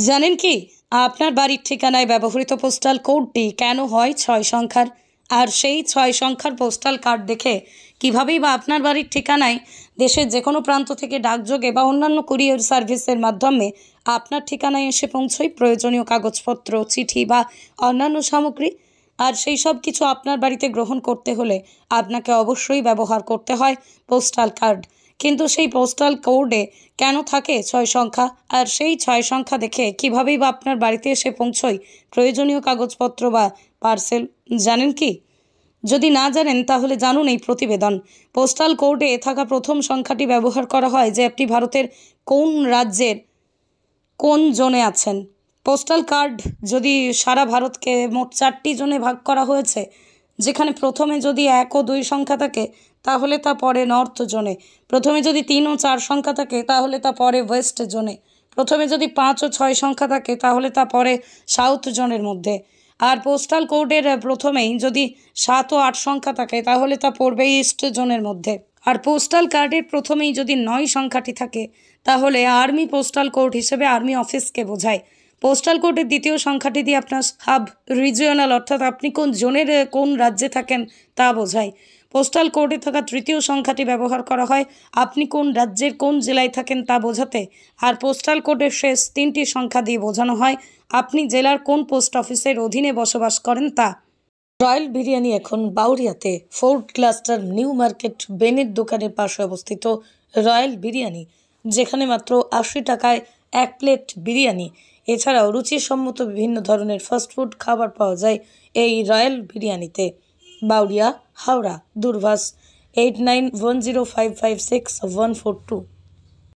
জানেন কি আপনার বাড়ির ঠিকানায় ব্যবহৃত পোস্টাল কোডটি কেন হয় ৬ সংখ্যার? আর সেই ৬ সংখ্যার পোস্টাল কার্ড দেখে কীভাবেই বা আপনার বাড়ির ঠিকানায় দেশের যে কোনো প্রান্ত থেকে ডাকযোগে বা অন্যান্য কুরিয়ার সার্ভিসের মাধ্যমে আপনার ঠিকানায় এসে পৌঁছয় প্রয়োজনীয় কাগজপত্র, চিঠি বা অন্যান্য সামগ্রী। আর সেই সব কিছু আপনার বাড়িতে গ্রহণ করতে হলে আপনাকে অবশ্যই ব্যবহার করতে হয় পোস্টাল কার্ড। কিন্তু সেই পোস্টাল কোডে কেন থাকে ৬ সংখ্যা? আর সেই ৬ সংখ্যা দেখে কীভাবেই বা আপনার বাড়িতে এসে পৌঁছয় প্রয়োজনীয় কাগজপত্র বা পার্সেল? জানেন কি? যদি না জানেন তাহলে জানুন এই প্রতিবেদন। পোস্টাল কোডে থাকা প্রথম সংখ্যাটি ব্যবহার করা হয় যে আপনি ভারতের কোন রাজ্যের কোন জোনে আছেন। পোস্টাল কার্ড যদি সারা ভারতকে মোট 4টি জোনে ভাগ করা হয়েছে, যেখানে প্রথমে যদি 1 ও 2 সংখ্যা থাকে তাহলে তা পড়ে নর্থ জোনে, প্রথমে যদি 3 ও 4 সংখ্যা থাকে তাহলে তা পড়ে ওয়েস্ট জোনে, প্রথমে যদি 5 ও 6 সংখ্যা থাকে তাহলে তা পড়ে সাউথ জোনের মধ্যে, আর পোস্টাল কোডের প্রথমেই যদি 7 ও 8 সংখ্যা থাকে তাহলে তা পড়বে ইস্ট জোনের মধ্যে। আর পোস্টাল কার্ডের প্রথমেই যদি 9 সংখ্যাটি থাকে তাহলে আর্মি পোস্টাল কোড হিসেবে আর্মি অফিসকে বোঝায়। পোস্টাল কোডের দ্বিতীয় সংখ্যাটি দিয়ে আপনার হাব রিজিওনাল অর্থাৎ আপনি কোন জোনের কোন রাজ্যে থাকেন তা বোঝায়। পোস্টাল কোডে থাকা তৃতীয় সংখ্যাটি ব্যবহার করা হয় আপনি কোন রাজ্যের কোন জেলায় থাকেন তা বোঝাতে। আর পোস্টাল কোডের শেষ 3টি সংখ্যা দিয়ে বোঝানো হয় আপনি জেলার কোন পোস্ট অফিসের অধীনে বসবাস করেন তা। রয়্যাল বিরিয়ানি এখন বাউরিয়াতে ফোর্ট ক্লাস্টার নিউ মার্কেট বেনের দোকানের পাশে অবস্থিত। রয়্যাল বিরিয়ানি, যেখানে মাত্র 80 টাকায় 1 প্লেট বিরিয়ানি, এছাড়াও রুচিসম্মত বিভিন্ন ধরনের ফাস্টফুড খাবার পাওয়া যায় এই রয়্যাল বিরিয়ানিতে। বাউরিয়া, হাওড়া, দূরভাষ 8910556142।